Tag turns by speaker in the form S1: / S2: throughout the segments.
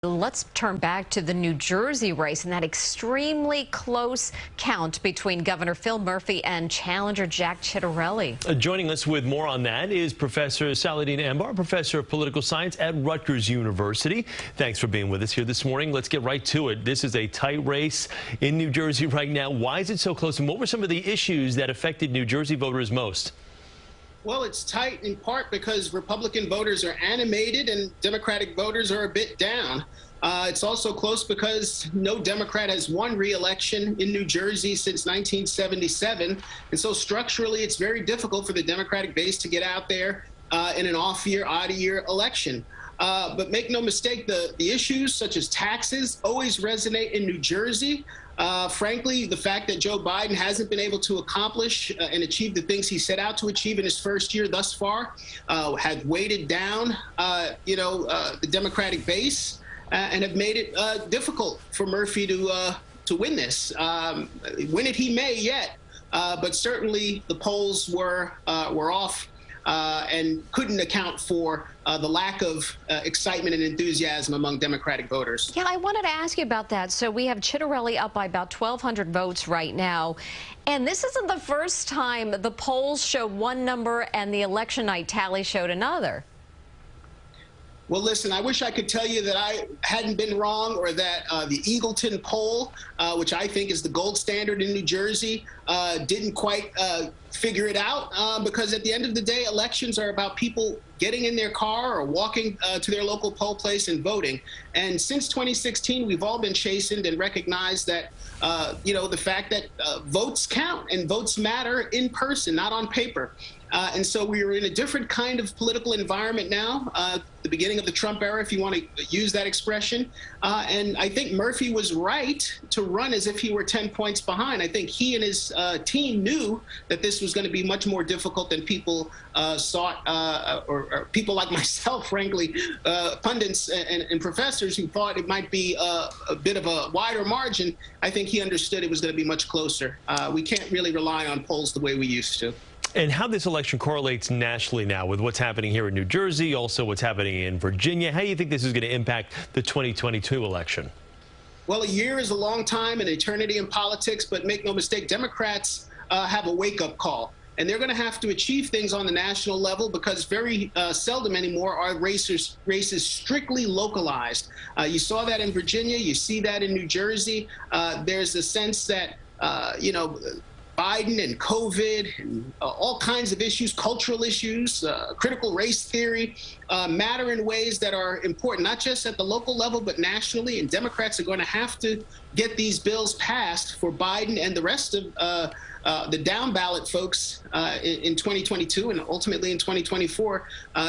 S1: Let's turn back to the New Jersey race and that extremely close count between Governor Phil Murphy and challenger Jack Ciattarelli.
S2: Joining us with more on that is Professor Saladin Ambar, professor of political science at Rutgers University. Thanks for being with us here this morning. Let's get right to it. This is a tight race in New Jersey right now. Why is it so close, and what were some of the issues that affected New Jersey voters most?
S3: Well, it's tight in part because Republican voters are animated and Democratic voters are a bit down. It's also close because no Democrat has won re-election in New Jersey since 1977. And so structurally, it's very difficult for the Democratic base to get out there in an off-year, odd-year election. But make no mistake, the issues such as taxes always resonate in New Jersey. Frankly, the fact that Joe Biden hasn't been able to accomplish and achieve the things he set out to achieve in his first year thus far had weighted down, the Democratic base and have made it difficult for Murphy to win this. Win it he may yet, but certainly the polls were off. And couldn't account for the lack of excitement and enthusiasm among Democratic voters.
S1: Yeah, I wanted to ask you about that. So we have Ciattarelli up by about 1,200 votes right now. And this isn't the first time the polls showed one number and the election night tally showed another.
S3: Well, listen, I wish I could tell you that I hadn't been wrong, or that the Eagleton poll, which I think is the gold standard in New Jersey, didn't quite figure it out, because at the end of the day, elections are about people getting in their car or walking to their local poll place and voting. And since 2016, we've all been chastened and recognized that, the fact that votes count and votes matter in person, not on paper. And so we are in a different kind of political environment now, the beginning of the Trump era, if you want to use that expression. And I think Murphy was right to run as if he were 10 points behind. I think he and his team knew that this was going to be much more difficult than people thought, or people like myself, frankly, pundits and professors who thought it might be a bit of a wider margin. I think he understood it was going to be much closer. We can't really rely on polls the way we used to.
S2: And how this election correlates nationally now with what's happening here in New Jersey, also what's happening in Virginia. How do you think this is going to impact the 2022 election?
S3: Well, a year is a long time, an eternity in politics, but make no mistake, Democrats have a wake-up call. And they're going to have to achieve things on the national level, because very seldom anymore are races strictly localized. You saw that in Virginia. You see that in New Jersey. There's a sense that, Biden and COVID and all kinds of issues, cultural issues, critical race theory, matter in ways that are important, not just at the local level, but nationally. And Democrats are going to have to get these bills passed for Biden and the rest of the down ballot folks in 2022 and ultimately in 2024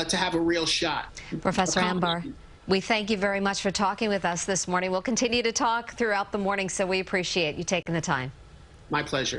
S3: to have a real shot.
S1: Professor Ambar, we thank you very much for talking with us this morning. We'll continue to talk throughout the morning, so we appreciate you taking the time.
S3: My pleasure.